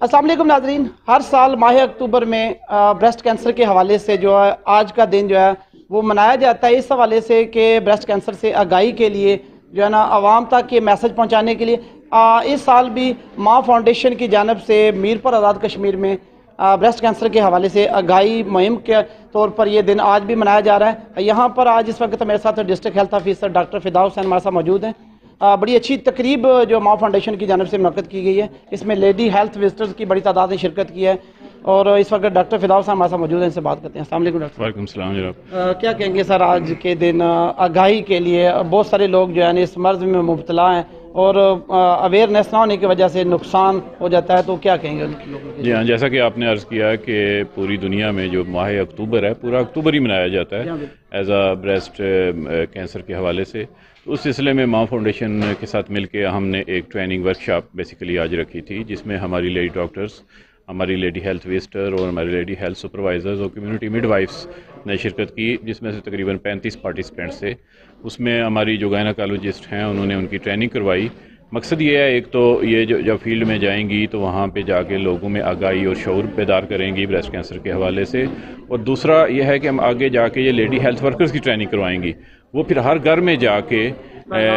अस्सलाम वालेकुम नाज़रीन, हर साल माह अक्टूबर में ब्रेस्ट कैंसर के हवाले से जो है आज का दिन जो है वो मनाया जाता है इस हवाले से कि ब्रेस्ट कैंसर से आगाही के लिए जो है ना आवाम तक ये मैसेज पहुंचाने के लिए इस साल भी माँ फाउंडेशन की जानब से मीरपुर आज़ाद कश्मीर में ब्रेस्ट कैंसर के हवाले से आगाही मुहिम के तौर पर यह दिन आज भी मनाया जा रहा है। यहाँ पर आज इस वक्त मेरे साथ डिस्ट्रिक्ट हेल्थ ऑफिसर डॉक्टर फिदा हुसैन हमारे साथ मौजूद हैं। बड़ी अच्छी तकरीब जो माँ फाउंडेशन की जानब से मुनक़्क़द की गई है, इसमें लेडी हेल्थ विजिटर्स की बड़ी तादाद ने शिरकत की है और इस वक्त डॉक्टर फिदा हुसैन हमारे साथ मौजूद हैं, इनसे बात करते हैं। अस्सलाम वालेकुम डॉक्टर। वालेकुम सलाम जनाब। क्या कहेंगे सर, आज के दिन आगाही के लिए बहुत सारे लोग जो है इस मर्ज़ में मुब्तला हैं और अवेयरनेस ना होने की वजह से नुकसान हो जाता है, तो क्या कहेंगे उन लोगों के? जी हाँ, जैसा कि आपने अर्ज़ किया कि पूरी दुनिया में जो माह अक्टूबर है पूरा अक्टूबर ही मनाया जाता है एज आ ब्रेस्ट कैंसर के हवाले से। तो उस सिलसिले में माँ फाउंडेशन के साथ मिलकर हमने एक ट्रेनिंग वर्कशॉप बेसिकली आज रखी थी, जिसमें हमारी लेडी डॉक्टर्स, हमारी लेडी हेल्थ विजिटर और हमारी लेडी हेल्थ सुपरवाइजर्स और कम्युनिटी मिडवाइफ्स ने शिरकत की, जिसमें से तकरीबन 35 पार्टिसिपेंट्स थे। उसमें हमारी जो गायनोकोलॉजिस्ट हैं उन्होंने उनकी ट्रेनिंग करवाई। मकसद ये है, एक तो ये जो जब फील्ड में जाएंगी तो वहाँ पे जाके लोगों में आगाही और शऊर बेदार करेंगी ब्रेस्ट कैंसर के हवाले से, और दूसरा ये है कि हम आगे जाके ये लेडी हेल्थ वर्कर्स की ट्रेनिंग करवाएंगी। वो फिर हर घर में जाके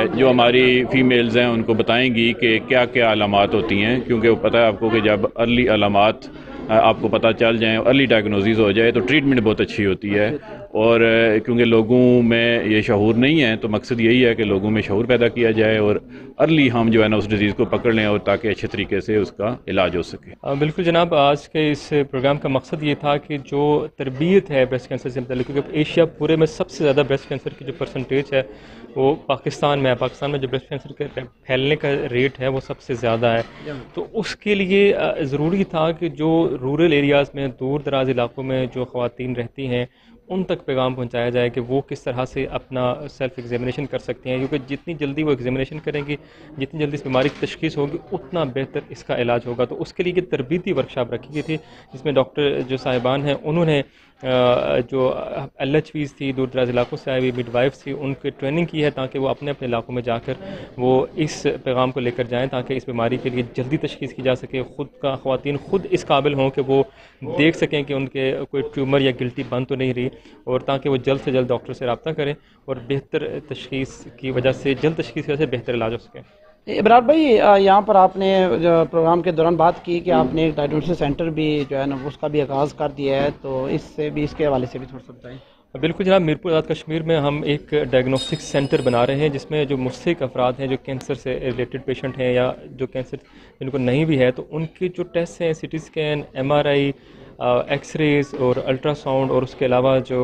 जो हमारी फीमेल्स हैं उनको बताएंगी कि क्या क्या अलामात होती हैं, क्योंकि वो पता है आपको कि जब अर्ली अलामात आपको पता चल जाए, अर्ली डायग्नोसिस हो जाए तो ट्रीटमेंट बहुत अच्छी होती है। और क्योंकि लोगों में ये शऊर नहीं है तो मकसद यही है कि लोगों में शऊर पैदा किया जाए और अर्ली हम जो है ना उस डिज़ीज़ को पकड़ लें और ताकि अच्छे तरीके से उसका इलाज हो सके। बिल्कुल जनाब, आज के इस प्रोग्राम का मकसद ये था कि जो तरबियत है ब्रेस्ट कैंसर से मतलब, क्योंकि एशिया पूरे में सबसे ज़्यादा ब्रेस्ट कैंसर की जो परसेंटेज है वो पाकिस्तान में है। पाकिस्तान में जो ब्रेस्ट कैंसर के फैलने का रेट है वो सबसे ज़्यादा है। तो उसके लिए ज़रूरी था कि जो रूरल एरियाज़ में, दूर दराज इलाकों में जो ख़वातीन रहती हैं उन तक पैगाम पहुंचाया जाए कि वो किस तरह से अपना सेल्फ एग्जामिनेशन कर सकती हैं, क्योंकि जितनी जल्दी वो एग्जामिनेशन करेंगी, जितनी जल्दी इस बीमारी की तशख़ीस होगी, उतना बेहतर इसका इलाज होगा। तो उसके लिए तरबीती वर्कशॉप रखी गई थी, जिसमें डॉक्टर जो साहिबान हैं उन्होंने जो LHVs थी, दूर दराज इलाकों से आई हुई मिडवाइफ्स थी, उनकी ट्रेनिंग की है ताकि वो अपने अपने इलाकों में जाकर वो इस पैगाम को लेकर जाएँ ताकि इस बीमारी के लिए जल्दी तशख़ीस की जा सके। ख़वातीन खुद इस काबिल हों कि वो देख सकें कि उनके कोई ट्यूमर या गिल्टी बन तो नहीं रही, और ताकि वो जल्द से जल्द डॉक्टर से रब्ता करें और बेहतर तशख़ीस की वजह से, जल्द तशख़ीस की वजह से बेहतर इलाज हो सके। इब्रार भाई, यहाँ पर आपने प्रोग्राम के दौरान बात की कि आपने एक डायग्नोसिस सेंटर भी जो है ना उसका भी आगाज़ कर दिया है, तो इससे भी, इसके हवाले से भी थोड़ा सा बताएं। बिल्कुल जनाब, मीरपुर आज़ाद कश्मीर में हम एक डायग्नोस्टिक सेंटर बना रहे हैं, जिसमें जो मुस्तहिक अफराद हैं, जो कैंसर से रिलेटेड पेशेंट हैं या जो कैंसर जिनको नहीं भी है, तो उनके जो टेस्ट हैं, CT स्कैन, MRI, एक्सरेज और अल्ट्रासाउंड और उसके अलावा जो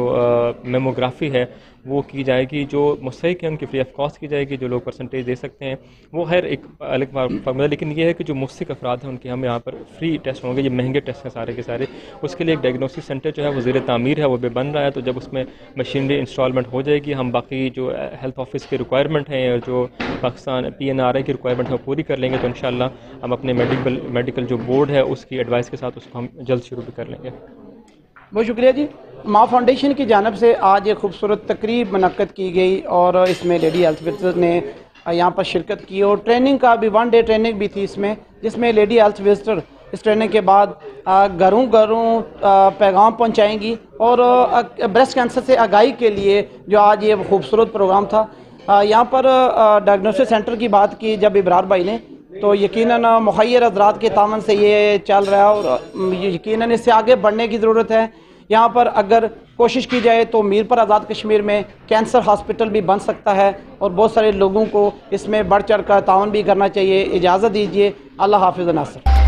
मेमोग्राफी है वो की जाएगी। जो मुस्तहिक है उनकी फ्री ऑफ कॉस्ट की जाएगी। जो लोग परसेंटेज दे सकते हैं वो खैर एक अलग फार्मूला, लेकिन ये है कि जो मुस्तहिक अफराद हैं उनके हम यहाँ पर फ्री टेस्ट होंगे। ये महंगे टेस्ट हैं सारे के सारे। उसके लिए एक डायग्नोस्टिक सेंटर जो है वो ज़ेर तामीर है, वो भी बन रहा है। तो जब उसमें मशीनरी इंस्टॉलमेंट हो जाएगी, हम बाकी जो हेल्थ ऑफिस की रिक्वायरमेंट हैं और जो पाकिस्तान PNRI की रिक्वायरमेंट है वो पूरी कर लेंगे। तो इंशाल्लाह हम अपने मेडिकल जो बोर्ड है उसकी एडवाइस के साथ उसको हम जल्द शुरू भी कर लेंगे। बहुत शुक्रिया जी। माँ फाउंडेशन की जानब से आज एक खूबसूरत तकरीब मुनक़्क़द की गई और इसमें लेडी हेल्थ विजिटर ने यहाँ पर शिरकत की और ट्रेनिंग का भी 1 डे ट्रेनिंग भी थी इसमें, जिसमें लेडी हेल्थ विजिटर इस ट्रेनिंग के बाद घरों घरों पैगाम पहुँचाएंगी और ब्रेस्ट कैंसर से आगाही के लिए जो आज ये खूबसूरत प्रोग्राम था। यहाँ पर डायग्नोसिस सेंटर की बात की जब इब्रार भाई ने, तो यकीनन मुखय्यर हज़रात के तावन से ये चल रहा है और यकीनन इससे आगे बढ़ने की ज़रूरत है। यहाँ पर अगर कोशिश की जाए तो मीरपुर आज़ाद कश्मीर में कैंसर हॉस्पिटल भी बन सकता है और बहुत सारे लोगों को इसमें बढ़ चढ़ कर तावन भी करना चाहिए। इजाज़त दीजिए। अल्लाह हाफ़िज़ नासिर।